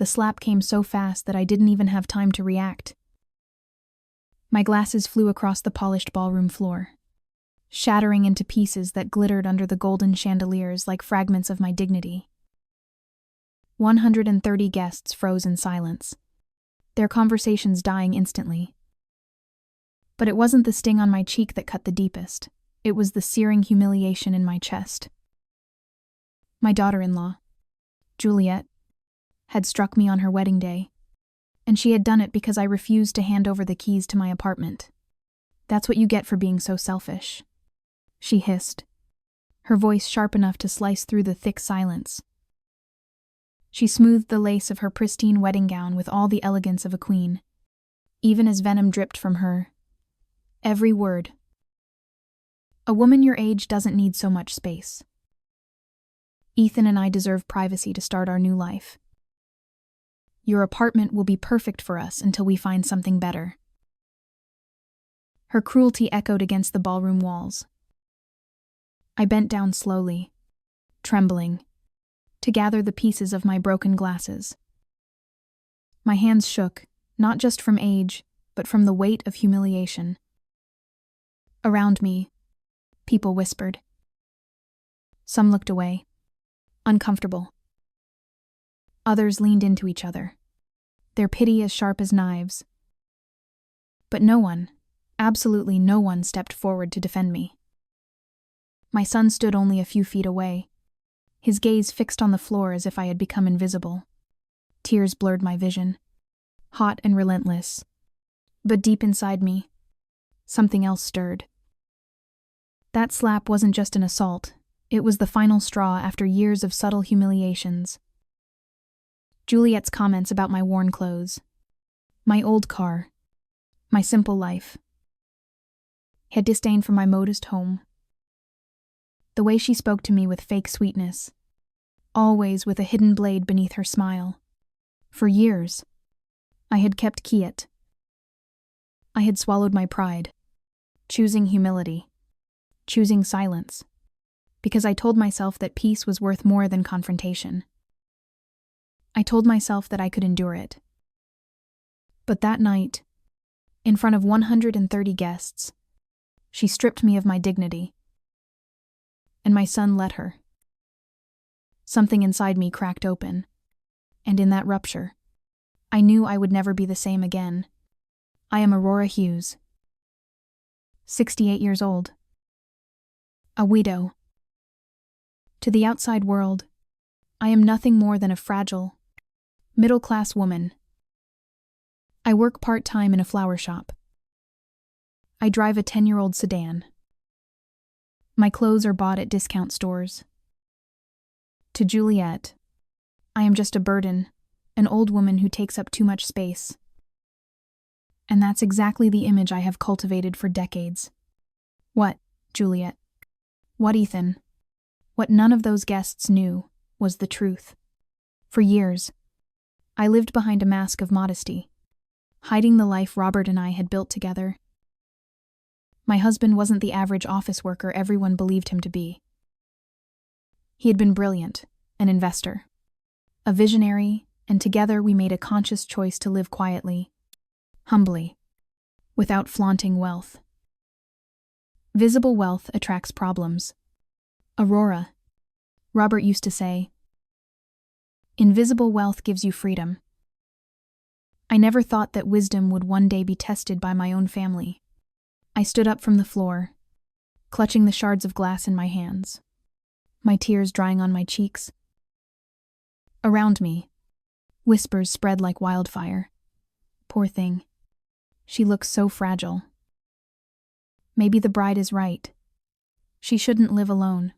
The slap came so fast that I didn't even have time to react. My glasses flew across the polished ballroom floor, shattering into pieces that glittered under the golden chandeliers like fragments of my dignity. 130 guests froze in silence, their conversations dying instantly. But it wasn't the sting on my cheek that cut the deepest. It was the searing humiliation in my chest. My daughter-in-law, Juliet, had struck me on her wedding day, and she had done it because I refused to hand over the keys to my apartment. "That's what you get for being so selfish," she hissed, her voice sharp enough to slice through the thick silence. She smoothed the lace of her pristine wedding gown with all the elegance of a queen, even as venom dripped from her every word. "A woman your age doesn't need so much space. Ethan and I deserve privacy to start our new life. Your apartment will be perfect for us until we find something better." Her cruelty echoed against the ballroom walls. I bent down slowly, trembling, to gather the pieces of my broken glasses. My hands shook, not just from age, but from the weight of humiliation. Around me, people whispered. Some looked away, uncomfortable. Others leaned into each other, their pity as sharp as knives. But no one, absolutely no one, stepped forward to defend me. My son stood only a few feet away, his gaze fixed on the floor as if I had become invisible. Tears blurred my vision, hot and relentless. But deep inside me, something else stirred. That slap wasn't just an assault, it was the final straw after years of subtle humiliations. Juliet's comments about my worn clothes, my old car, my simple life, her disdain for my modest home. The way she spoke to me with fake sweetness, always with a hidden blade beneath her smile. For years, I had kept quiet. I had swallowed my pride, choosing humility, choosing silence, because I told myself that peace was worth more than confrontation. I told myself that I could endure it. But that night, in front of 130 guests, she stripped me of my dignity. And my son let her. Something inside me cracked open, and in that rupture, I knew I would never be the same again. I am Aurora Hughes, 68 years old, a widow. To the outside world, I am nothing more than a fragile, middle-class woman. I work part-time in a flower shop. I drive a 10-year-old sedan. My clothes are bought at discount stores. To Juliet, I am just a burden, an old woman who takes up too much space. And that's exactly the image I have cultivated for decades. What, Juliet? What, Ethan? What none of those guests knew was the truth. For years, I lived behind a mask of modesty, hiding the life Robert and I had built together. My husband wasn't the average office worker everyone believed him to be. He had been brilliant, an investor, a visionary, and together we made a conscious choice to live quietly, humbly, without flaunting wealth. Visible wealth attracts problems. Aurora, Robert used to say, invisible wealth gives you freedom. I never thought that wisdom would one day be tested by my own family. I stood up from the floor, clutching the shards of glass in my hands, my tears drying on my cheeks. Around me, whispers spread like wildfire. Poor thing. She looks so fragile. Maybe the bride is right. She shouldn't live alone.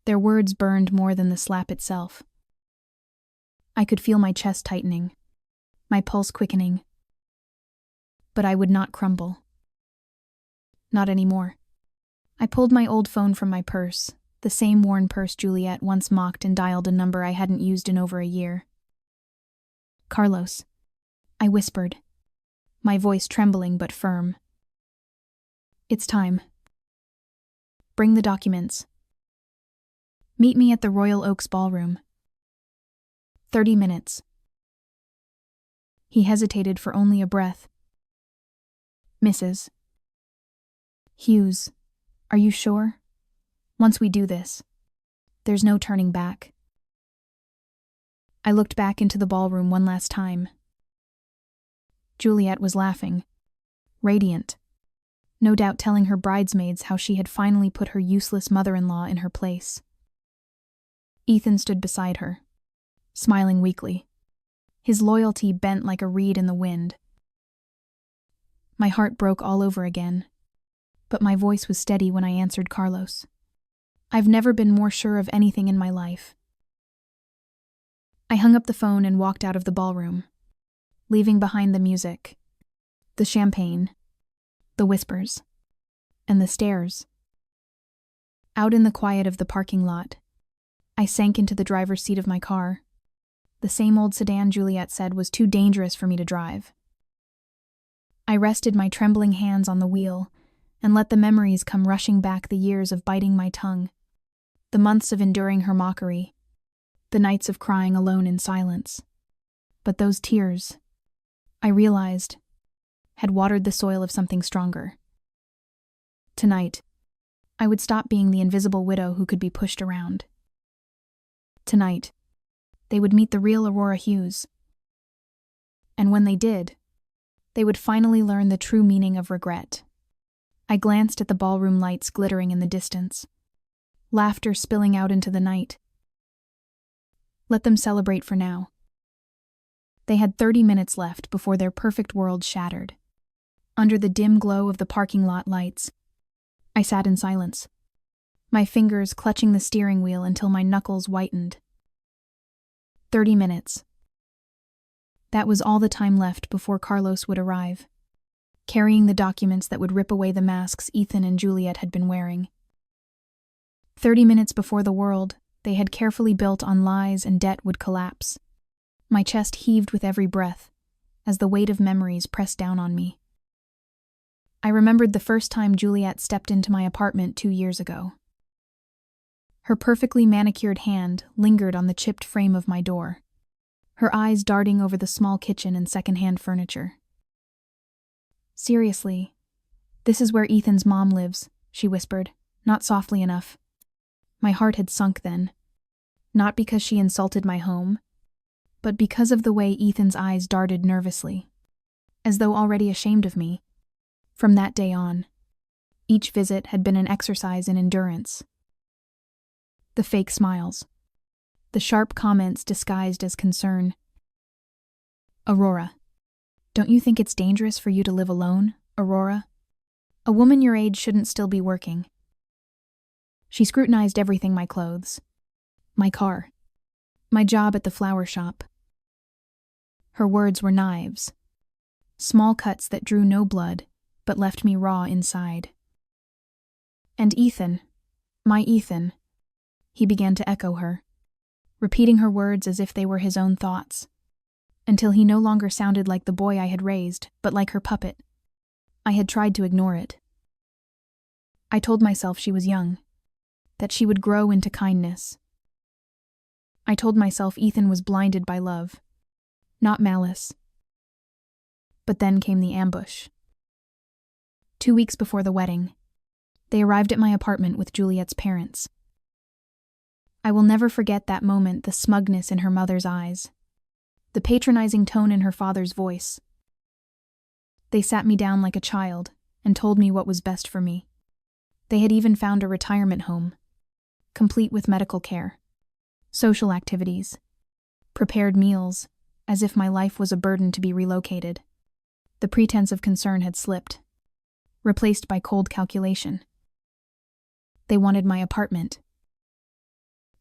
Their words burned more than the slap itself. I could feel my chest tightening, my pulse quickening. But I would not crumble. Not anymore. I pulled my old phone from my purse, the same worn purse Juliet once mocked, and dialed a number I hadn't used in over a year. Carlos, I whispered, my voice trembling but firm. It's time. Bring the documents. Meet me at the Royal Oaks Ballroom. 30 minutes. He hesitated for only a breath. Mrs. Hughes, are you sure? Once we do this, there's no turning back. I looked back into the ballroom one last time. Juliet was laughing, radiant, no doubt telling her bridesmaids how she had finally put her useless mother-in-law in her place. Ethan stood beside her, smiling weakly, his loyalty bent like a reed in the wind. My heart broke all over again, but my voice was steady when I answered Carlos. I've never been more sure of anything in my life. I hung up the phone and walked out of the ballroom, leaving behind the music, the champagne, the whispers, and the stares. Out in the quiet of the parking lot, I sank into the driver's seat of my car, the same old sedan Juliet said was too dangerous for me to drive. I rested my trembling hands on the wheel and let the memories come rushing back, the years of biting my tongue, the months of enduring her mockery, the nights of crying alone in silence. But those tears, I realized, had watered the soil of something stronger. Tonight, I would stop being the invisible widow who could be pushed around. Tonight, they would meet the real Aurora Hughes. And when they did, they would finally learn the true meaning of regret. I glanced at the ballroom lights glittering in the distance, laughter spilling out into the night. Let them celebrate for now. They had 30 minutes left before their perfect world shattered. Under the dim glow of the parking lot lights, I sat in silence, my fingers clutching the steering wheel until my knuckles whitened. 30 minutes. That was all the time left before Carlos would arrive, carrying the documents that would rip away the masks Ethan and Juliet had been wearing. 30 minutes before the world they had carefully built on lies and debt would collapse. My chest heaved with every breath as the weight of memories pressed down on me. I remembered the first time Juliet stepped into my apartment 2 years ago. Her perfectly manicured hand lingered on the chipped frame of my door, her eyes darting over the small kitchen and secondhand furniture. Seriously, this is where Ethan's mom lives, she whispered, not softly enough. My heart had sunk then, not because she insulted my home, but because of the way Ethan's eyes darted nervously, as though already ashamed of me. From that day on, each visit had been an exercise in endurance. The fake smiles, the sharp comments disguised as concern. Aurora, don't you think it's dangerous for you to live alone, Aurora? A woman your age shouldn't still be working. She scrutinized everything: my clothes, my car, my job at the flower shop. Her words were knives, small cuts that drew no blood, but left me raw inside. And Ethan, my Ethan, he began to echo her, repeating her words as if they were his own thoughts, until he no longer sounded like the boy I had raised, but like her puppet. I had tried to ignore it. I told myself she was young, that she would grow into kindness. I told myself Ethan was blinded by love, not malice. But then came the ambush. 2 weeks before the wedding, they arrived at my apartment with Juliet's parents. I will never forget that moment, the smugness in her mother's eyes, the patronizing tone in her father's voice. They sat me down like a child and told me what was best for me. They had even found a retirement home, complete with medical care, social activities, prepared meals, as if my life was a burden to be relocated. The pretense of concern had slipped, replaced by cold calculation. They wanted my apartment,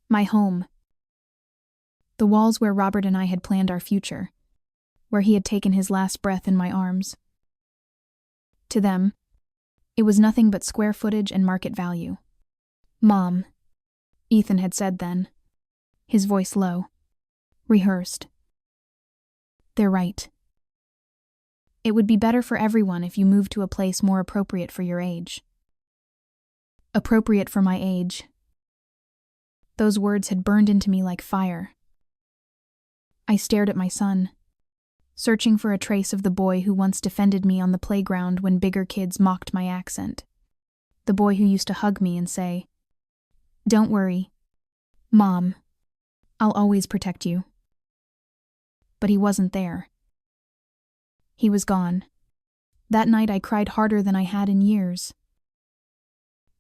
my home, the walls where Robert and I had planned our future, where he had taken his last breath in my arms. To them, it was nothing but square footage and market value. Mom, Ethan had said then, his voice low, rehearsed. They're right. It would be better for everyone if you moved to a place more appropriate for your age. Appropriate for my age. Those words had burned into me like fire. I stared at my son, searching for a trace of the boy who once defended me on the playground when bigger kids mocked my accent. The boy who used to hug me and say, "Don't worry, Mom, I'll always protect you." But he wasn't there. He was gone. That night I cried harder than I had in years.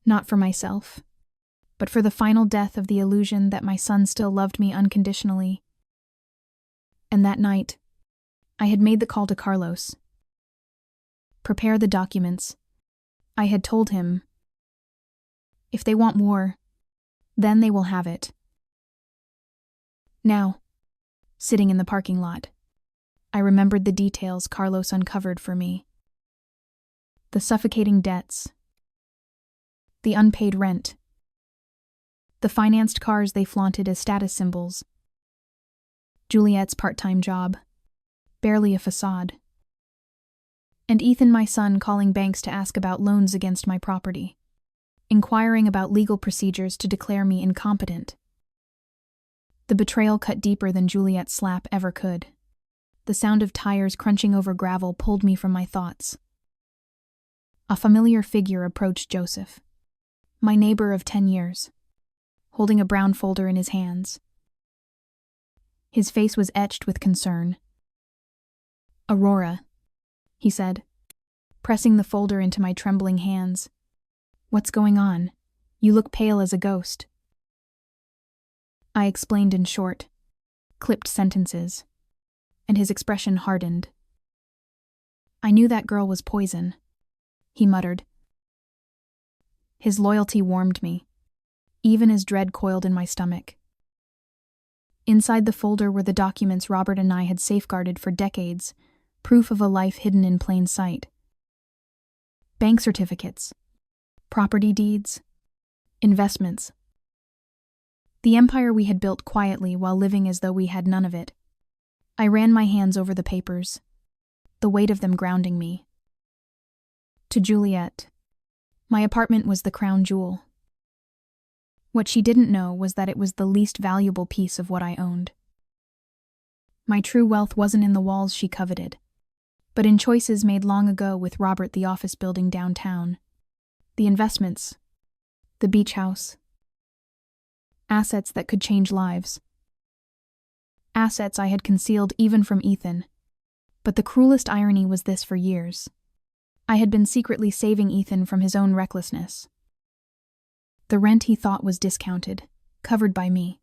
Not for myself, but for the final death of the illusion that my son still loved me unconditionally. And that night, I had made the call to Carlos. Prepare the documents. I had told him, if they want war, then they will have it. Now, sitting in the parking lot, I remembered the details Carlos uncovered for me. The suffocating debts, the unpaid rent, the financed cars they flaunted as status symbols, Juliet's part-time job, barely a facade, and Ethan, my son, calling banks to ask about loans against my property, inquiring about legal procedures to declare me incompetent. The betrayal cut deeper than Juliet's slap ever could. The sound of tires crunching over gravel pulled me from my thoughts. A familiar figure approached Joseph, my neighbor of 10 years, holding a brown folder in his hands. His face was etched with concern. "Aurora," he said, pressing the folder into my trembling hands. "What's going on? You look pale as a ghost." I explained in short, clipped sentences, and his expression hardened. "I knew that girl was poison," he muttered. His loyalty warmed me, even as dread coiled in my stomach. Inside the folder were the documents Robert and I had safeguarded for decades, proof of a life hidden in plain sight. Bank certificates, property deeds, investments. The empire we had built quietly while living as though we had none of it. I ran my hands over the papers, the weight of them grounding me. To Juliet, my apartment was the crown jewel. What she didn't know was that it was the least valuable piece of what I owned. My true wealth wasn't in the walls she coveted, but in choices made long ago with Robert, the office building downtown, the investments, the beach house. Assets that could change lives. Assets I had concealed even from Ethan. But the cruelest irony was this: for years, I had been secretly saving Ethan from his own recklessness. The rent he thought was discounted, covered by me.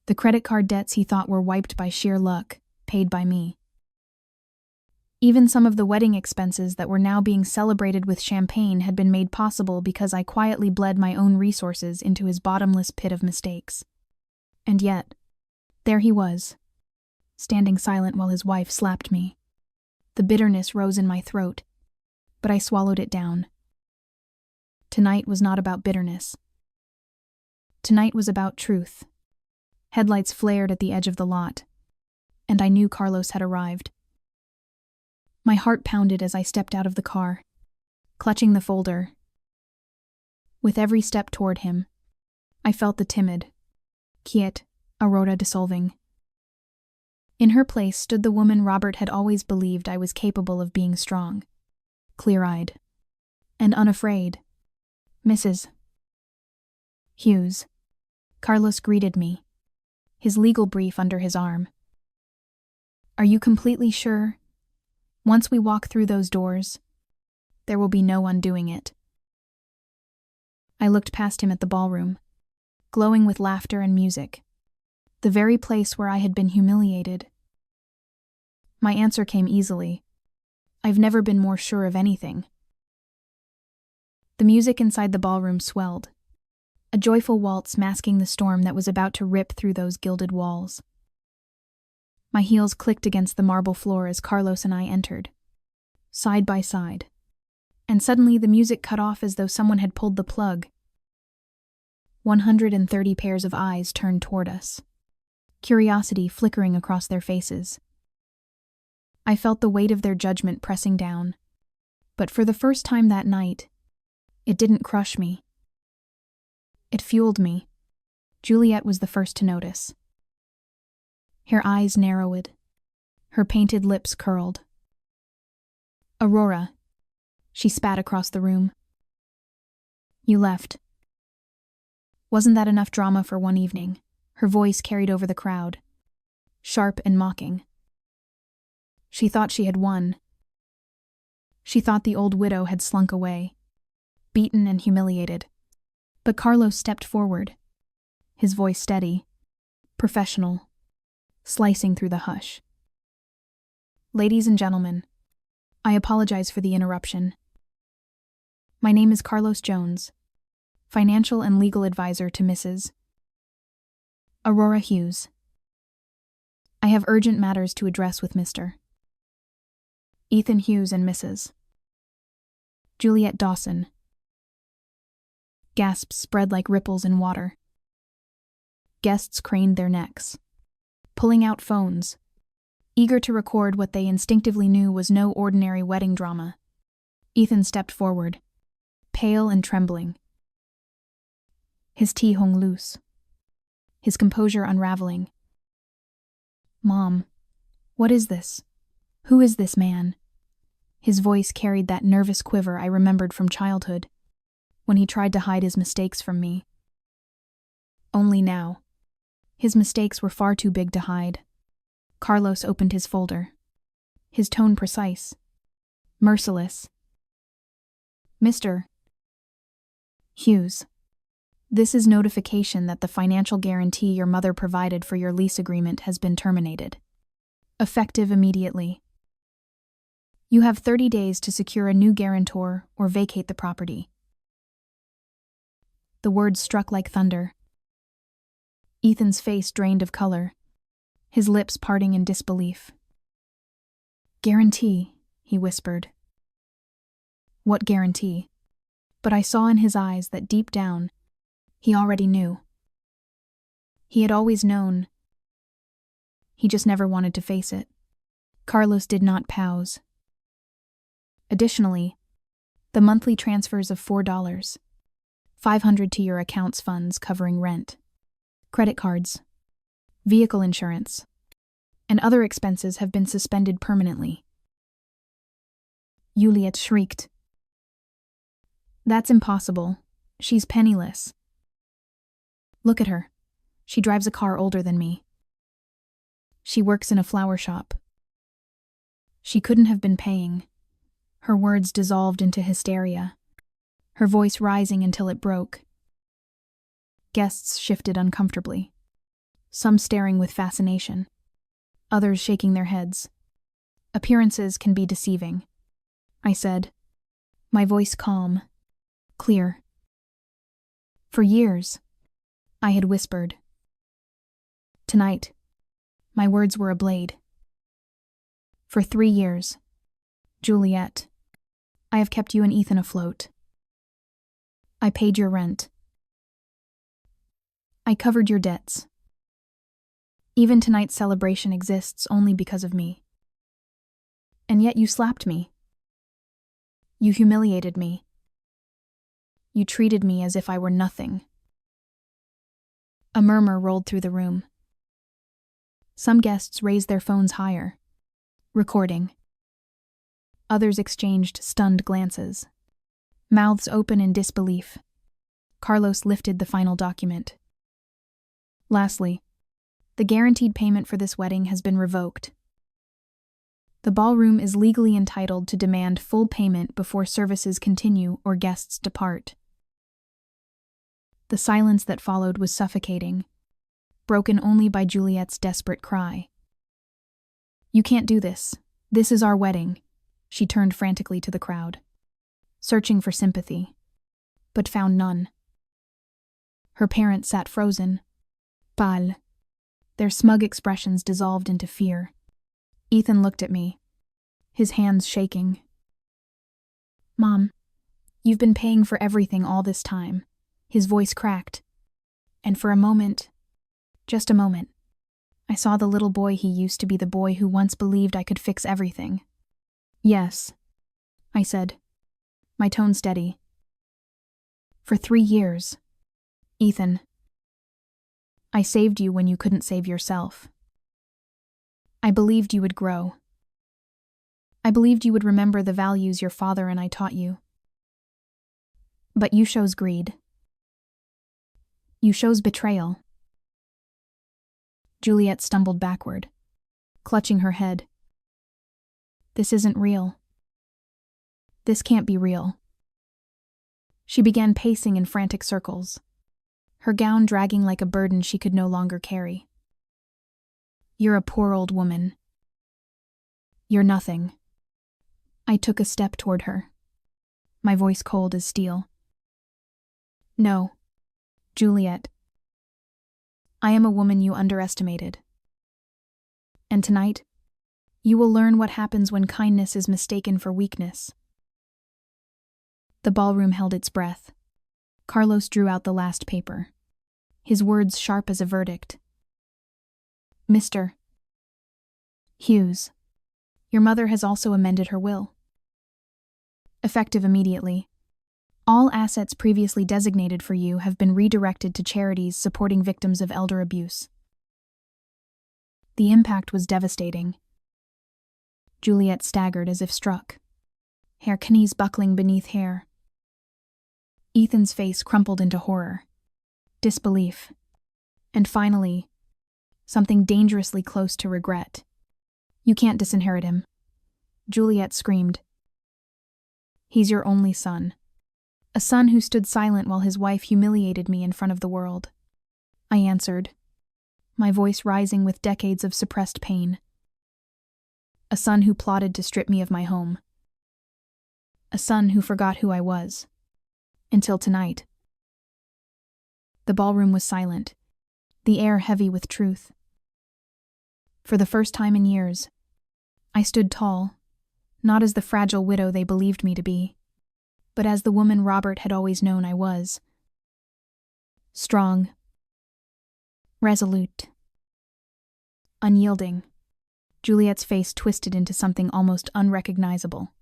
The credit card debts he thought were wiped by sheer luck, paid by me. Even some of the wedding expenses that were now being celebrated with champagne had been made possible because I quietly bled my own resources into his bottomless pit of mistakes. And yet, there he was, standing silent while his wife slapped me. The bitterness rose in my throat, but I swallowed it down. Tonight was not about bitterness. Tonight was about truth. Headlights flared at the edge of the lot, and I knew Carlos had arrived. My heart pounded as I stepped out of the car, clutching the folder. With every step toward him, I felt the timid, quiet Aurora dissolving. In her place stood the woman Robert had always believed I was capable of being strong, clear-eyed, and unafraid. "Mrs. Hughes." Carlos greeted me, his legal brief under his arm. "Are you completely sure? Once we walk through those doors, there will be no undoing it." I looked past him at the ballroom, glowing with laughter and music, the very place where I had been humiliated. My answer came easily. I've never been more sure of anything. The music inside the ballroom swelled, a joyful waltz masking the storm that was about to rip through those gilded walls. My heels clicked against the marble floor as Carlos and I entered, side by side, and suddenly the music cut off as though someone had pulled the plug. 130 pairs of eyes turned toward us, curiosity flickering across their faces. I felt the weight of their judgment pressing down, but for the first time that night, it didn't crush me. It fueled me. Juliet was the first to notice. Her eyes narrowed. Her painted lips curled. Aurora. She spat across the room. You left. Wasn't that enough drama for one evening? Her voice carried over the crowd, sharp and mocking. She thought she had won. She thought the old widow had slunk away, beaten and humiliated. But Carlos stepped forward, his voice steady, professional, slicing through the hush. Ladies and gentlemen, I apologize for the interruption. My name is Carlos Jones, financial and legal advisor to Mrs. Aurora Hughes. I have urgent matters to address with Mr. Ethan Hughes and Mrs. Juliet Dawson. Gasps spread like ripples in water. Guests craned their necks, pulling out phones, eager to record what they instinctively knew was no ordinary wedding drama. Ethan stepped forward, pale and trembling. His tea hung loose, his composure unraveling. Mom, what is this? Who is this man? His voice carried that nervous quiver I remembered from childhood, when he tried to hide his mistakes from me. Only now. His mistakes were far too big to hide. Carlos opened his folder, his tone precise, merciless. Mr. Hughes, this is notification that the financial guarantee your mother provided for your lease agreement has been terminated. Effective immediately. You have 30 days to secure a new guarantor or vacate the property. The words struck like thunder. Ethan's face drained of color, his lips parting in disbelief. Guarantee, he whispered. What guarantee? But I saw in his eyes that deep down, he already knew. He had always known. He just never wanted to face it. Carlos did not pause. Additionally, the monthly transfers of $4, $500 to your accounts funds covering rent, credit cards, vehicle insurance, and other expenses have been suspended permanently. Juliet shrieked. That's impossible. She's penniless. Look at her. She drives a car older than me. She works in a flower shop. She couldn't have been paying. Her words dissolved into hysteria, her voice rising until it broke. Guests shifted uncomfortably, some staring with fascination, others shaking their heads. Appearances can be deceiving, I said, my voice calm, clear. For years, I had whispered. Tonight, my words were a blade. For 3 years, Juliet, I have kept you and Ethan afloat. I paid your rent. I covered your debts. Even tonight's celebration exists only because of me. And yet you slapped me. You humiliated me. You treated me as if I were nothing. A murmur rolled through the room. Some guests raised their phones higher, recording. Others exchanged stunned glances, mouths open in disbelief. Carlos lifted the final document. Lastly, the guaranteed payment for this wedding has been revoked. The ballroom is legally entitled to demand full payment before services continue or guests depart. The silence that followed was suffocating, broken only by Juliet's desperate cry. You can't do this. This is our wedding. She turned frantically to the crowd, searching for sympathy, but found none. Her parents sat frozen, pale, their smug expressions dissolved into fear. Ethan looked at me, his hands shaking. Mom, you've been paying for everything all this time. His voice cracked, and for a moment, just a moment, I saw the little boy he used to be, the boy who once believed I could fix everything. Yes, I said, my tone steady. For 3 years, Ethan, I saved you when you couldn't save yourself. I believed you would grow. I believed you would remember the values your father and I taught you. But you chose greed. You chose betrayal. Juliet stumbled backward, clutching her head. This isn't real. This can't be real. She began pacing in frantic circles, her gown dragging like a burden she could no longer carry. You're a poor old woman. You're nothing. I took a step toward her, my voice cold as steel. No, Juliet. I am a woman you underestimated. And tonight, you will learn what happens when kindness is mistaken for weakness. The ballroom held its breath. Carlos drew out the last paper, his words sharp as a verdict. Mr. Hughes, your mother has also amended her will. Effective immediately, all assets previously designated for you have been redirected to charities supporting victims of elder abuse. The impact was devastating. Juliet staggered as if struck, hair knees buckling beneath hair. Ethan's face crumpled into horror, disbelief, and finally, something dangerously close to regret. You can't disinherit him, Juliet screamed. He's your only son. A son who stood silent while his wife humiliated me in front of the world. I answered, my voice rising with decades of suppressed pain. A son who plotted to strip me of my home. A son who forgot who I was. Until tonight. The ballroom was silent, the air heavy with truth. For the first time in years, I stood tall, not as the fragile widow they believed me to be, but as the woman Robert had always known I was. Strong, resolute, unyielding. Juliet's face twisted into something almost unrecognizable,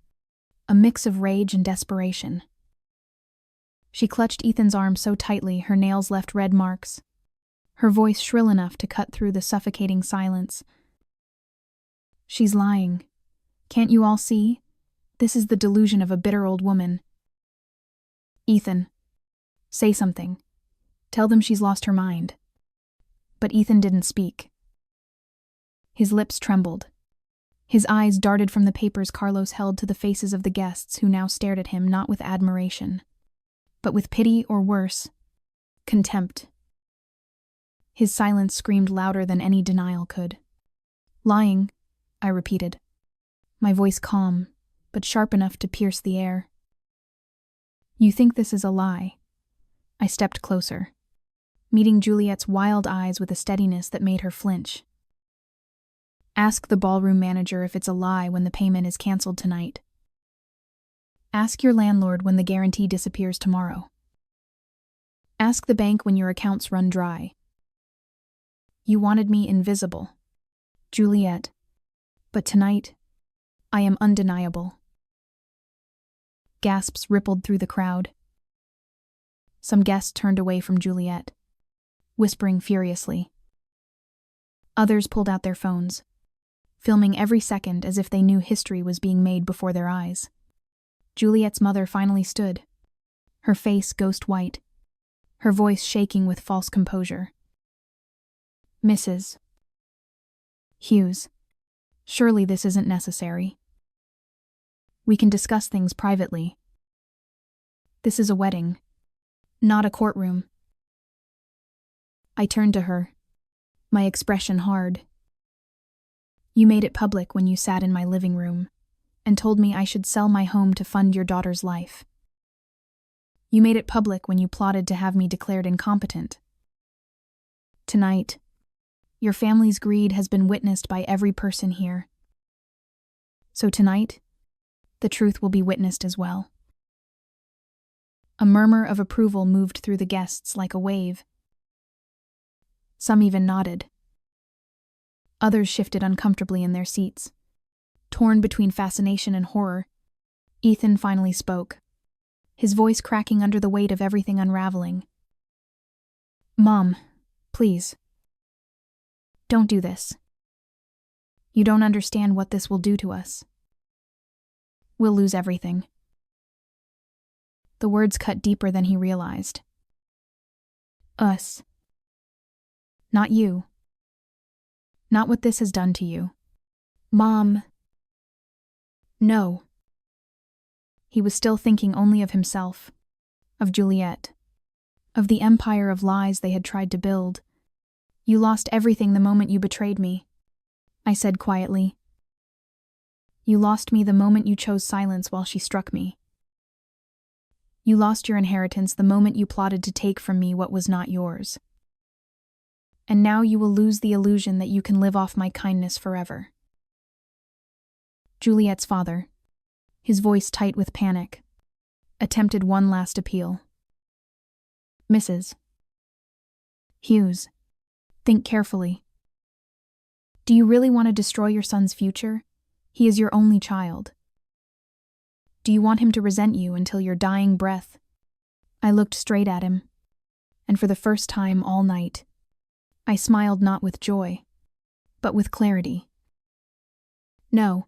a mix of rage and desperation. She clutched Ethan's arm so tightly her nails left red marks, her voice shrill enough to cut through the suffocating silence. She's lying. Can't you all see? This is the delusion of a bitter old woman. Ethan, say something. Tell them she's lost her mind. But Ethan didn't speak. His lips trembled. His eyes darted from the papers Carlos held to the faces of the guests who now stared at him not with admiration, but with pity or worse, contempt. His silence screamed louder than any denial could. Lying, I repeated, my voice calm, but sharp enough to pierce the air. You think this is a lie? I stepped closer, meeting Juliet's wild eyes with a steadiness that made her flinch. Ask the ballroom manager if it's a lie when the payment is canceled tonight. Ask your landlord when the guarantee disappears tomorrow. Ask the bank when your accounts run dry. You wanted me invisible, Juliet, but tonight, I am undeniable. Gasps rippled through the crowd. Some guests turned away from Juliet, whispering furiously. Others pulled out their phones, filming every second as if they knew history was being made before their eyes. Juliet's mother finally stood, her face ghost white, her voice shaking with false composure. Mrs. Hughes, surely this isn't necessary. We can discuss things privately. This is a wedding, not a courtroom. I turned to her, my expression hard. You made it public when you sat in my living room and told me I should sell my home to fund your daughter's life. You made it public when you plotted to have me declared incompetent. Tonight, your family's greed has been witnessed by every person here. So tonight, the truth will be witnessed as well. A murmur of approval moved through the guests like a wave. Some even nodded. Others shifted uncomfortably in their seats. Torn between fascination and horror, Ethan finally spoke, his voice cracking under the weight of everything unraveling. Mom, please. Don't do this. You don't understand what this will do to us. We'll lose everything." The words cut deeper than he realized. Us. Not you. Not what this has done to you. Mom. No. He was still thinking only of himself, of Juliet, of the empire of lies they had tried to build. "You lost everything the moment you betrayed me," I said quietly. "You lost me the moment you chose silence while she struck me. You lost your inheritance the moment you plotted to take from me what was not yours. And now you will lose the illusion that you can live off my kindness forever." Juliet's father, his voice tight with panic, attempted one last appeal. "Mrs. Hughes, think carefully. Do you really want to destroy your son's future? He is your only child. Do you want him to resent you until your dying breath?" I looked straight at him, and for the first time all night, I smiled not with joy, but with clarity. "No.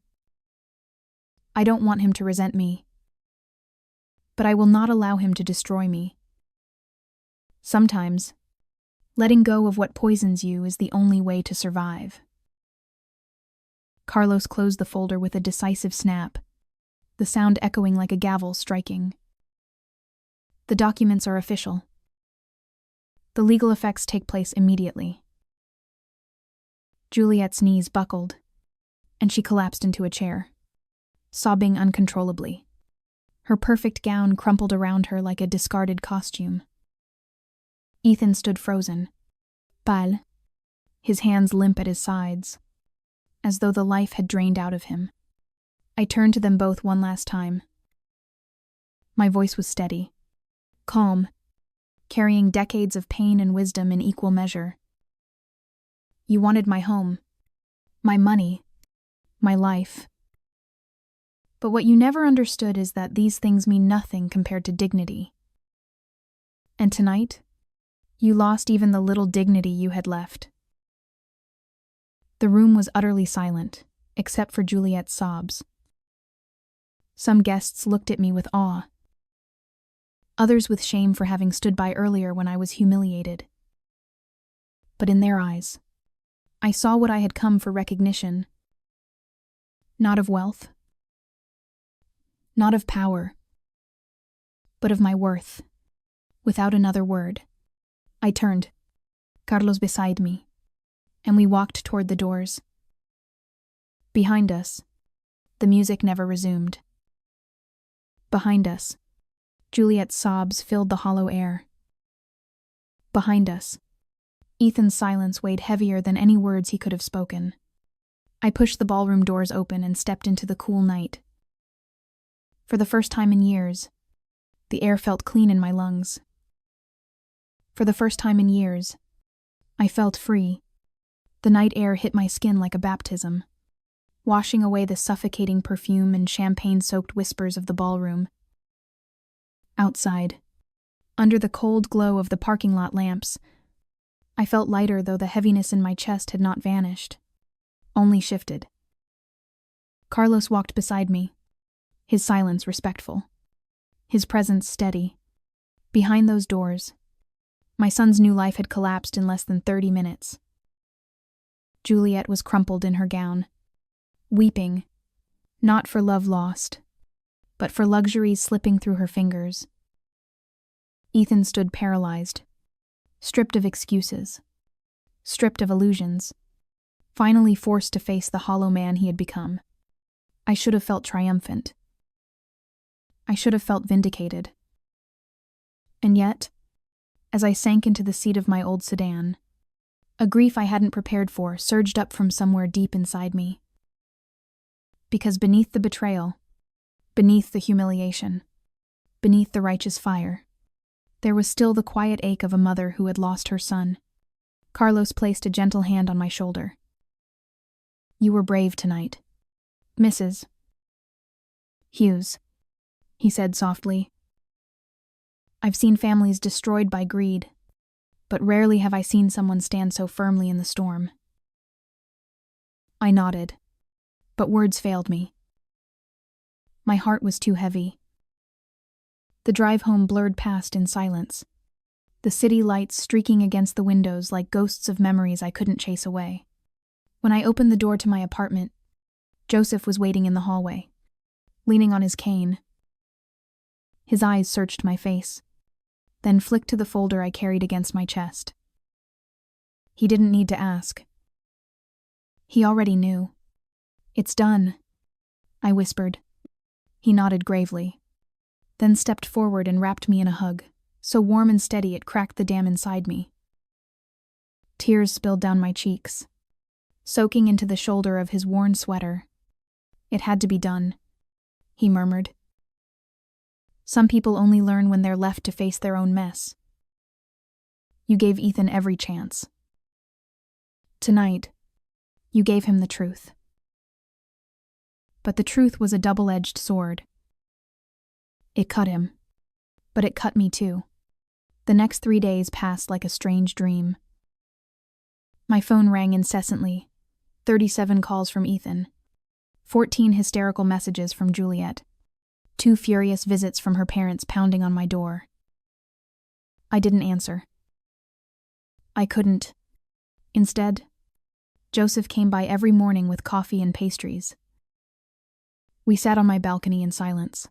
I don't want him to resent me. But I will not allow him to destroy me. Sometimes, letting go of what poisons you is the only way to survive." Carlos closed the folder with a decisive snap, the sound echoing like a gavel striking. "The documents are official. The legal effects take place immediately." Juliet's knees buckled, and she collapsed into a chair, sobbing uncontrollably. Her perfect gown crumpled around her like a discarded costume. Ethan stood frozen, pale, his hands limp at his sides, as though the life had drained out of him. I turned to them both one last time. My voice was steady, calm, carrying decades of pain and wisdom in equal measure. "You wanted my home, my money, my life. But what you never understood is that these things mean nothing compared to dignity. And tonight, you lost even the little dignity you had left." The room was utterly silent, except for Juliet's sobs. Some guests looked at me with awe, others with shame for having stood by earlier when I was humiliated. But in their eyes, I saw what I had come for recognition. Not of wealth, not of power, but of my worth. Without another word, I turned, Carlos beside me, and we walked toward the doors. Behind us, the music never resumed. Behind us, Juliet's sobs filled the hollow air. Behind us, Ethan's silence weighed heavier than any words he could have spoken. I pushed the ballroom doors open and stepped into the cool night. For the first time in years, the air felt clean in my lungs. For the first time in years, I felt free. The night air hit my skin like a baptism, washing away the suffocating perfume and champagne-soaked whispers of the ballroom. Outside, under the cold glow of the parking lot lamps, I felt lighter, though the heaviness in my chest had not vanished, only shifted. Carlos walked beside me, his silence respectful, his presence steady. Behind those doors, my son's new life had collapsed in less than 30 minutes. Juliet was crumpled in her gown, weeping, not for love lost, but for luxuries slipping through her fingers. Ethan stood paralyzed, stripped of excuses, stripped of illusions, finally forced to face the hollow man he had become. I should have felt triumphant. I should have felt vindicated. And yet, as I sank into the seat of my old sedan, a grief I hadn't prepared for surged up from somewhere deep inside me. Because beneath the betrayal, beneath the humiliation, beneath the righteous fire, there was still the quiet ache of a mother who had lost her son. Carlos placed a gentle hand on my shoulder. "You were brave tonight, Mrs. Hughes," he said softly. "I've seen families destroyed by greed, but rarely have I seen someone stand so firmly in the storm." I nodded, but words failed me. My heart was too heavy. The drive home blurred past in silence, the city lights streaking against the windows like ghosts of memories I couldn't chase away. When I opened the door to my apartment, Joseph was waiting in the hallway, leaning on his cane. His eyes searched my face, then flicked to the folder I carried against my chest. He didn't need to ask. He already knew. "It's done," I whispered. He nodded gravely, then stepped forward and wrapped me in a hug, so warm and steady it cracked the dam inside me. Tears spilled down my cheeks, soaking into the shoulder of his worn sweater. "It had to be done," he murmured. "Some people only learn when they're left to face their own mess. You gave Ethan every chance. Tonight, you gave him the truth." But the truth was a double-edged sword. It cut him, but it cut me too. The next 3 days passed like a strange dream. My phone rang incessantly, 37 calls from Ethan, 14 hysterical messages from Juliet, 2 furious visits from her parents pounding on my door. I didn't answer. I couldn't. Instead, Joseph came by every morning with coffee and pastries. We sat on my balcony in silence,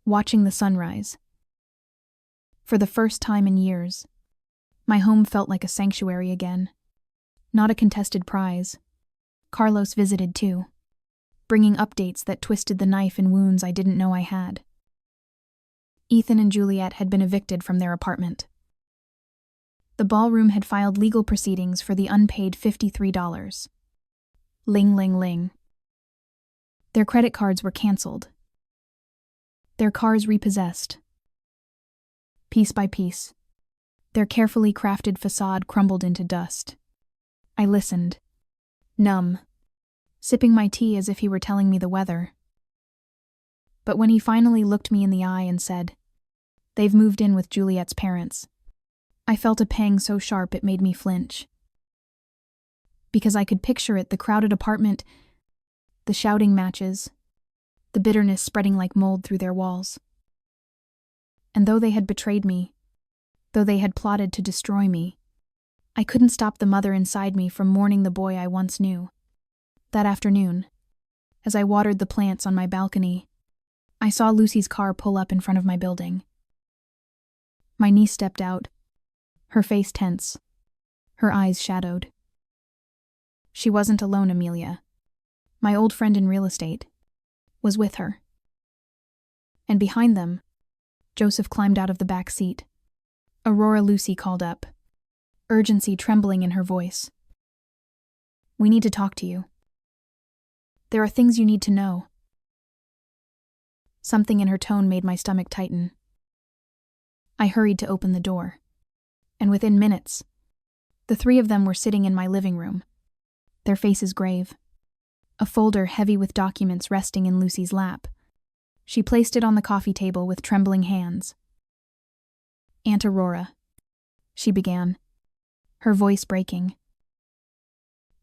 watching the sunrise. For the first time in years, my home felt like a sanctuary again, not a contested prize. Carlos visited too, bringing updates that twisted the knife in wounds I didn't know I had. Ethan and Juliet had been evicted from their apartment. The ballroom had filed legal proceedings for the unpaid $53. Ling, ling, ling. Their credit cards were canceled. Their cars repossessed. Piece by piece, their carefully crafted facade crumbled into dust. I listened, numb, sipping my tea as if he were telling me the weather. But when he finally looked me in the eye and said, "They've moved in with Juliet's parents," I felt a pang so sharp it made me flinch. Because I could picture it, the crowded apartment, the shouting matches, the bitterness spreading like mold through their walls. And though they had betrayed me, though they had plotted to destroy me, I couldn't stop the mother inside me from mourning the boy I once knew. That afternoon, as I watered the plants on my balcony, I saw Lucy's car pull up in front of my building. My niece stepped out, her face tense, her eyes shadowed. She wasn't alone, Amelia. My old friend in real estate was with her. And behind them, Joseph climbed out of the back seat. Aurora Lucy called up, urgency trembling in her voice. "We need to talk to you. There are things you need to know." Something in her tone made my stomach tighten. I hurried to open the door, and within minutes, the 3 of them were sitting in my living room, their faces grave, a folder heavy with documents resting in Lucy's lap. She placed it on the coffee table with trembling hands. "Aunt Aurora," she began, her voice breaking.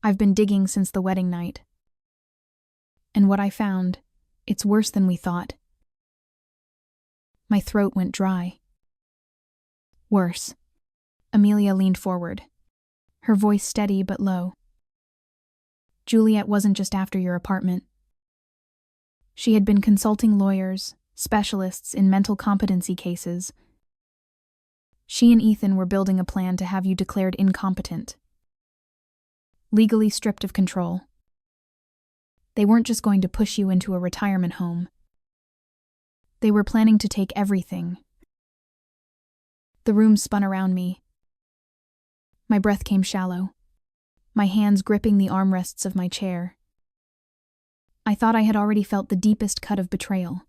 "I've been digging since the wedding night. And what I found, it's worse than we thought." My throat went dry. "Worse." Amelia leaned forward, her voice steady but low. "Juliet wasn't just after your apartment. She had been consulting lawyers, specialists in mental competency cases. She and Ethan were building a plan to have you declared incompetent, legally stripped of control. They weren't just going to push you into a retirement home. They were planning to take everything. The room spun around me. My breath came shallow, my hands gripping the armrests of my chair. I thought I had already felt the deepest cut of betrayal.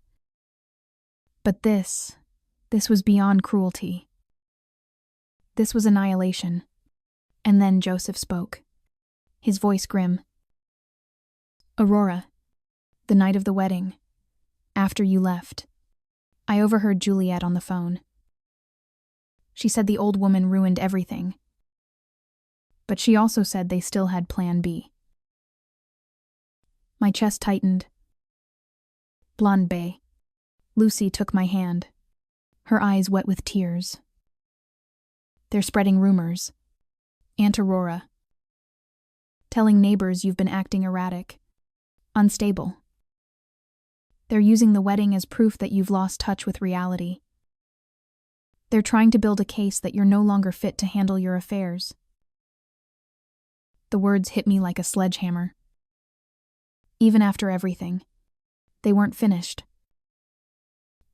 But this was beyond cruelty. This was annihilation. And then Joseph spoke, his voice grim. "Aurora, the night of the wedding, after you left, I overheard Juliet on the phone. She said the old woman ruined everything. But she also said they still had Plan B. My chest tightened. Blonde Bay. Lucy took my hand, her eyes wet with tears. They're spreading rumors. Aunt Aurora. Telling neighbors you've been acting erratic, unstable. They're using the wedding as proof that you've lost touch with reality. They're trying to build a case that you're no longer fit to handle your affairs. The words hit me like a sledgehammer. Even after everything, they weren't finished.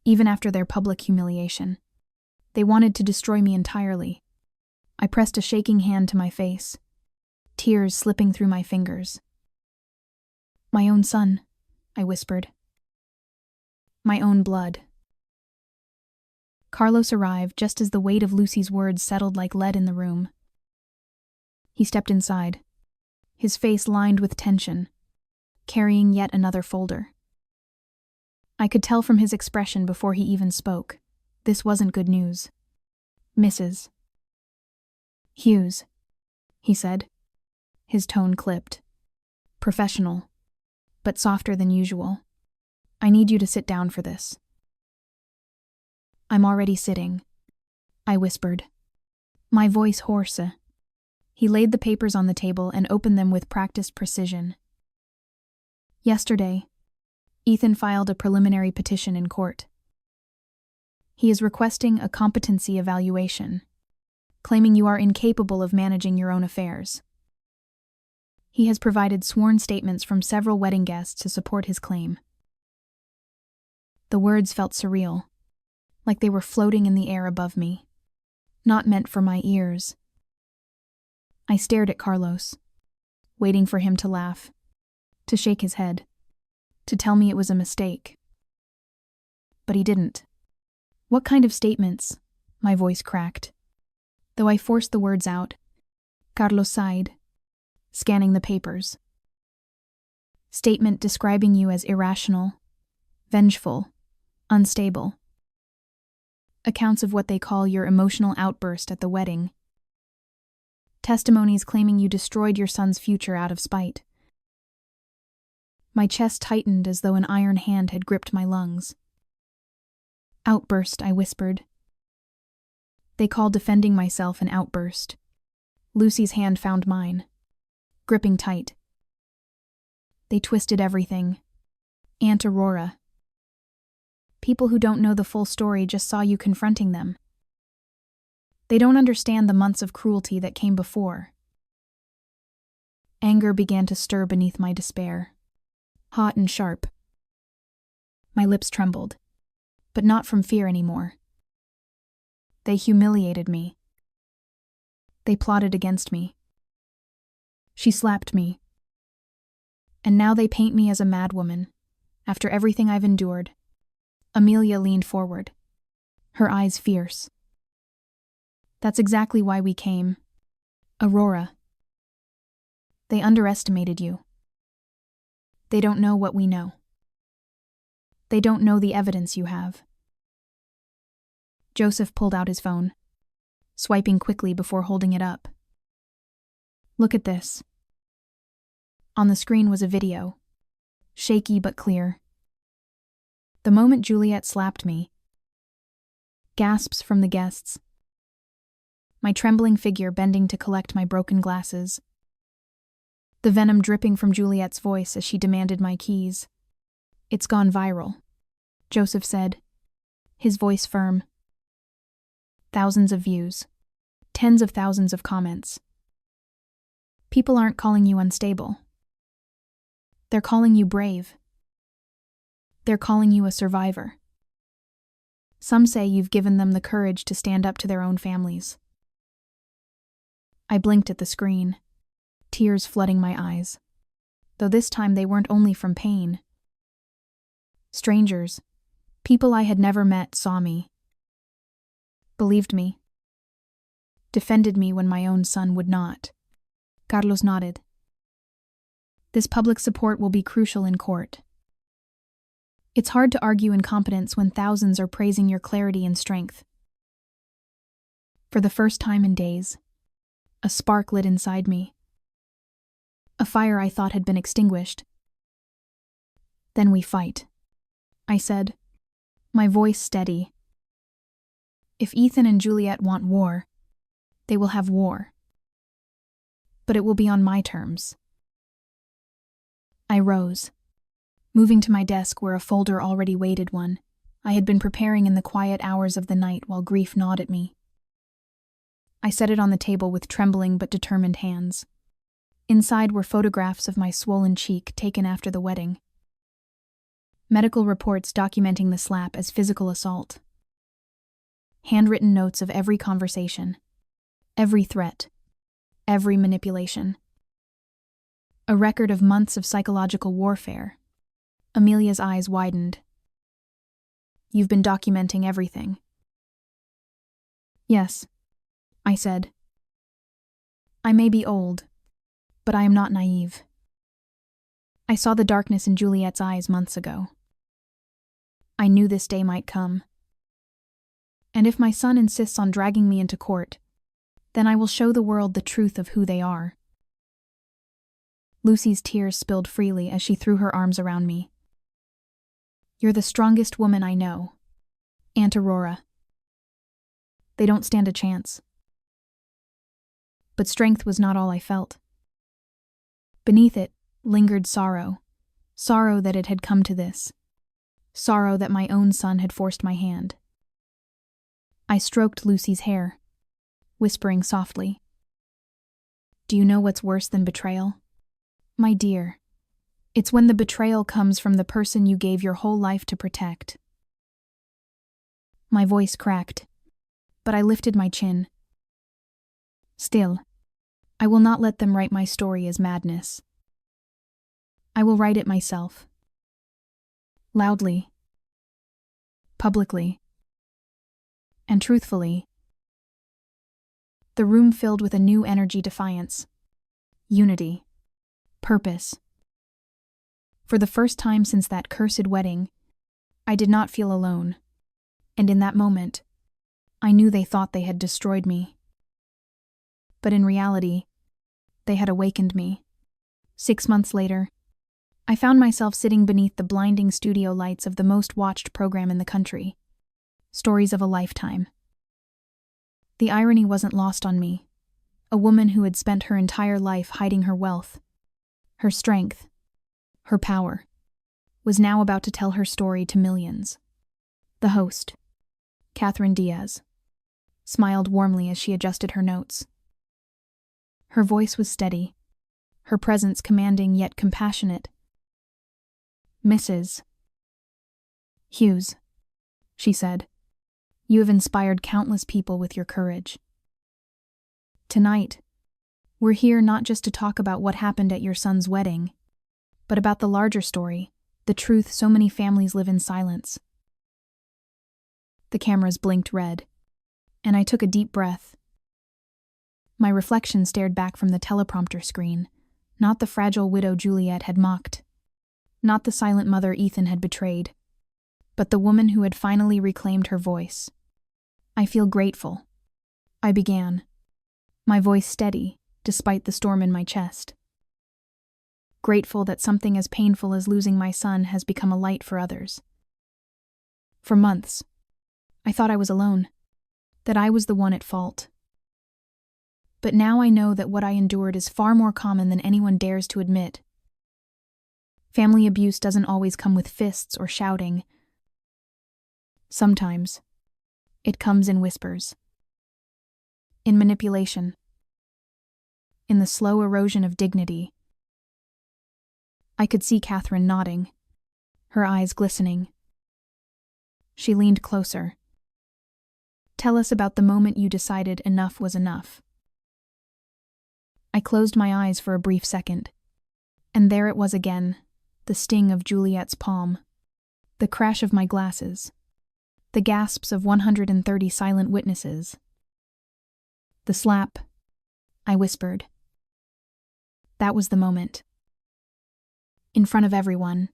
Even after their public humiliation, they wanted to destroy me entirely. I pressed a shaking hand to my face, tears slipping through my fingers. My own son, I whispered. My own blood. Carlos arrived just as the weight of Lucy's words settled like lead in the room. He stepped inside, his face lined with tension, carrying yet another folder. I could tell from his expression before he even spoke. This wasn't good news. Mrs. Hughes, he said, his tone clipped. Professional, but softer than usual. I need you to sit down for this. I'm already sitting, I whispered, my voice hoarse. He laid the papers on the table and opened them with practiced precision. Yesterday, Ethan filed a preliminary petition in court. He is requesting a competency evaluation, claiming you are incapable of managing your own affairs. He has provided sworn statements from several wedding guests to support his claim. The words felt surreal, like they were floating in the air above me, not meant for my ears. I stared at Carlos, waiting for him to laugh, to shake his head, to tell me it was a mistake. But he didn't. What kind of statements? My voice cracked. Though I forced the words out, Carlos sighed, scanning the papers. Statement describing you as irrational, vengeful, unstable. Accounts of what they call your emotional outburst at the wedding. Testimonies claiming you destroyed your son's future out of spite. My chest tightened as though an iron hand had gripped my lungs. Outburst, I whispered. They call defending myself an outburst. Lucy's hand found mine, gripping tight. They twisted everything. Aunt Aurora. People who don't know the full story just saw you confronting them. They don't understand the months of cruelty that came before. Anger began to stir beneath my despair, hot and sharp. My lips trembled, but not from fear anymore. They humiliated me. They plotted against me. She slapped me. And now they paint me as a madwoman, after everything I've endured. Amelia leaned forward, her eyes fierce. That's exactly why we came. Aurora. They underestimated you. They don't know what we know. They don't know the evidence you have. Joseph pulled out his phone, swiping quickly before holding it up. Look at this. On the screen was a video, shaky but clear. The moment Juliet slapped me. Gasps from the guests. My trembling figure bending to collect my broken glasses. The venom dripping from Juliet's voice as she demanded my keys. It's gone viral, Joseph said, his voice firm. Thousands of views. Tens of thousands of comments. People aren't calling you unstable. They're calling you brave. They're calling you a survivor. Some say you've given them the courage to stand up to their own families. I blinked at the screen, tears flooding my eyes, though this time they weren't only from pain. Strangers, people I had never met, saw me, believed me, defended me when my own son would not. Carlos nodded. This public support will be crucial in court. It's hard to argue incompetence when thousands are praising your clarity and strength. For the first time in days, a spark lit inside me. A fire I thought had been extinguished. Then we fight, I said, my voice steady. If Ethan and Juliet want war, they will have war. But it will be on my terms. I rose, moving to my desk where a folder already waited one. I had been preparing in the quiet hours of the night while grief gnawed at me. I set it on the table with trembling but determined hands. Inside were photographs of my swollen cheek taken after the wedding. Medical reports documenting the slap as physical assault. Handwritten notes of every conversation, every threat, every manipulation. A record of months of psychological warfare. Amelia's eyes widened. You've been documenting everything. Yes, I said. I may be old, but I am not naive. I saw the darkness in Juliet's eyes months ago. I knew this day might come. And if my son insists on dragging me into court, then I will show the world the truth of who they are. Lucy's tears spilled freely as she threw her arms around me. You're the strongest woman I know, Aunt Aurora. They don't stand a chance. But strength was not all I felt. Beneath it lingered sorrow that it had come to this, sorrow that my own son had forced my hand. I stroked Lucy's hair, whispering softly, Do you know what's worse than betrayal? My dear, it's when the betrayal comes from the person you gave your whole life to protect. My voice cracked, but I lifted my chin. Still, I will not let them write my story as madness. I will write it myself. Loudly. Publicly. And truthfully. The room filled with a new energy defiance. Unity. Purpose. For the first time since that cursed wedding, I did not feel alone. And in that moment, I knew they thought they had destroyed me. But in reality, they had awakened me. 6 months later, I found myself sitting beneath the blinding studio lights of the most watched program in the country. Stories of a lifetime. The irony wasn't lost on me. A woman who had spent her entire life hiding her wealth, her strength, her power, was now about to tell her story to millions. The host, Catherine Diaz, smiled warmly as she adjusted her notes. Her voice was steady, her presence commanding yet compassionate. Mrs. Hughes, she said, you have inspired countless people with your courage. Tonight, we're here not just to talk about what happened at your son's wedding, but about the larger story, the truth so many families live in silence. The cameras blinked red, and I took a deep breath. My reflection stared back from the teleprompter screen, not the fragile widow Juliet had mocked, not the silent mother Ethan had betrayed, but the woman who had finally reclaimed her voice. I feel grateful, I began, my voice steady despite the storm in my chest. Grateful that something as painful as losing my son has become a light for others. For months, I thought I was alone, that I was the one at fault. But now I know that what I endured is far more common than anyone dares to admit. Family abuse doesn't always come with fists or shouting. Sometimes, it comes in whispers. In manipulation. In the slow erosion of dignity. I could see Catherine nodding, her eyes glistening. She leaned closer. Tell us about the moment you decided enough was enough. I closed my eyes for a brief second, and there it was again, the sting of Juliet's palm, the crash of my glasses, the gasps of 130 silent witnesses. The slap, I whispered. That was the moment. In front of everyone,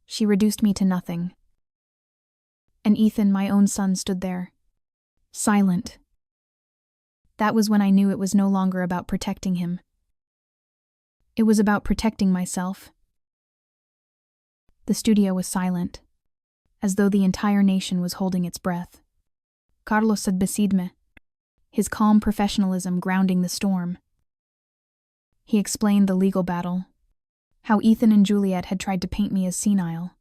she reduced me to nothing. And Ethan, my own son, stood there, silent. That was when I knew it was no longer about protecting him. It was about protecting myself. The studio was silent, as though the entire nation was holding its breath. Carlos said beside me, his calm professionalism grounding the storm. He explained the legal battle, how Ethan and Juliet had tried to paint me as senile,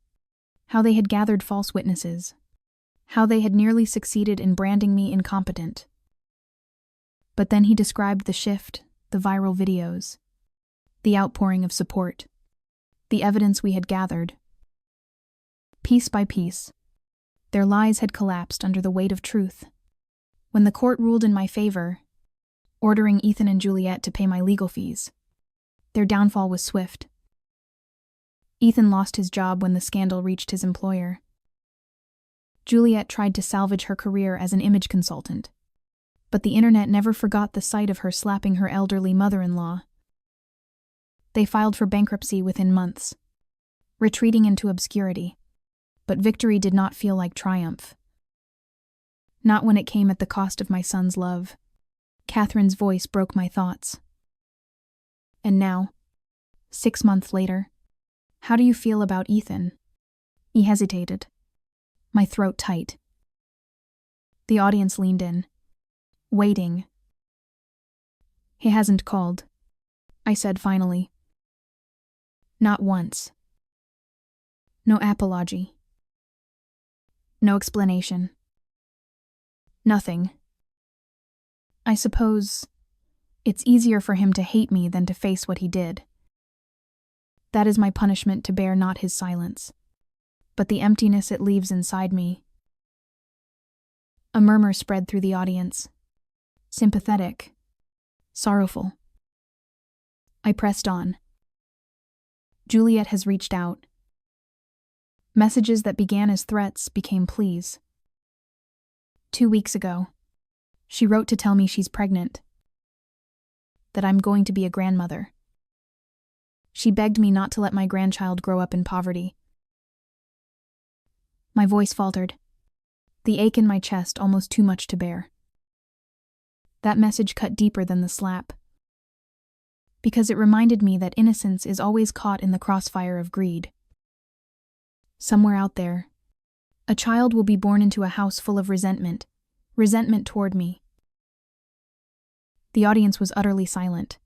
how they had gathered false witnesses, how they had nearly succeeded in branding me incompetent. But then he described the shift, the viral videos, the outpouring of support, the evidence we had gathered. Piece by piece, their lies had collapsed under the weight of truth. When the court ruled in my favor, ordering Ethan and Juliet to pay my legal fees, their downfall was swift. Ethan lost his job when the scandal reached his employer. Juliet tried to salvage her career as an image consultant, but the internet never forgot the sight of her slapping her elderly mother-in-law. They filed for bankruptcy within months, retreating into obscurity, but victory did not feel like triumph. Not when it came at the cost of my son's love. Catherine's voice broke my thoughts. And now, 6 months later, how do you feel about Ethan? He hesitated, my throat tight. The audience leaned in, waiting. He hasn't called, I said finally. Not once. No apology. No explanation. Nothing. I suppose it's easier for him to hate me than to face what he did. That is my punishment, to bear not his silence, but the emptiness it leaves inside me. A murmur spread through the audience, sympathetic, sorrowful. I pressed on. Juliet has reached out. Messages that began as threats became pleas. 2 weeks ago, she wrote to tell me she's pregnant, that I'm going to be a grandmother. She begged me not to let my grandchild grow up in poverty. My voice faltered, the ache in my chest almost too much to bear. That message cut deeper than the slap, because it reminded me that innocence is always caught in the crossfire of greed. Somewhere out there, a child will be born into a house full of resentment toward me. The audience was utterly silent.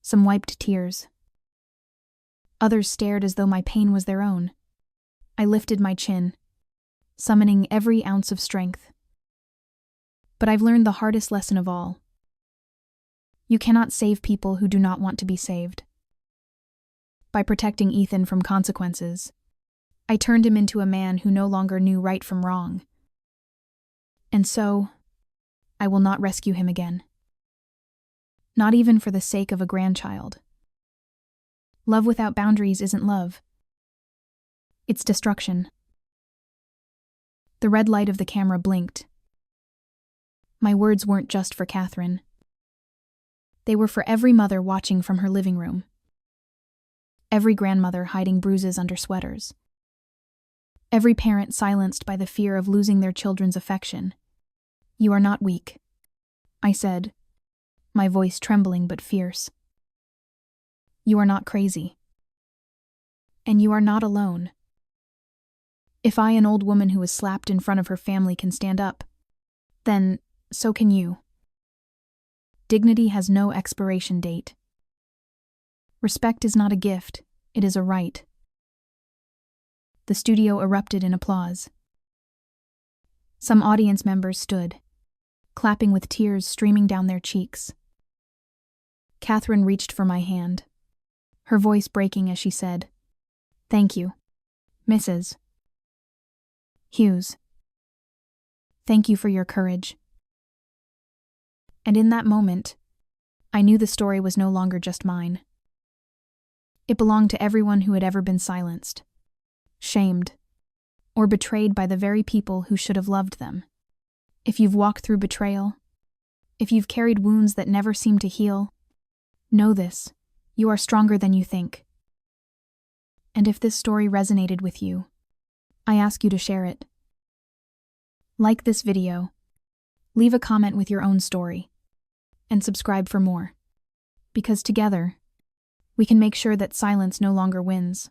Some wiped tears. Others stared as though my pain was their own. I lifted my chin, summoning every ounce of strength. But I've learned the hardest lesson of all. You cannot save people who do not want to be saved. By protecting Ethan from consequences, I turned him into a man who no longer knew right from wrong. And so, I will not rescue him again. Not even for the sake of a grandchild. Love without boundaries isn't love. It's destruction. The red light of the camera blinked. My words weren't just for Catherine. They were for every mother watching from her living room. Every grandmother hiding bruises under sweaters. Every parent silenced by the fear of losing their children's affection. You are not weak, I said, my voice trembling but fierce. You are not crazy. And you are not alone. If I, an old woman who was slapped in front of her family, can stand up, then so can you. Dignity has no expiration date. Respect is not a gift, it is a right. The studio erupted in applause. Some audience members stood, clapping with tears streaming down their cheeks. Catherine reached for my hand, her voice breaking as she said, "Thank you, Mrs. Hughes. Thank you for your courage." And in that moment, I knew the story was no longer just mine. It belonged to everyone who had ever been silenced, shamed, or betrayed by the very people who should have loved them. If you've walked through betrayal, if you've carried wounds that never seem to heal, know this, you are stronger than you think. And if this story resonated with you, I ask you to share it. Like this video, leave a comment with your own story, and subscribe for more. Because together, we can make sure that silence no longer wins.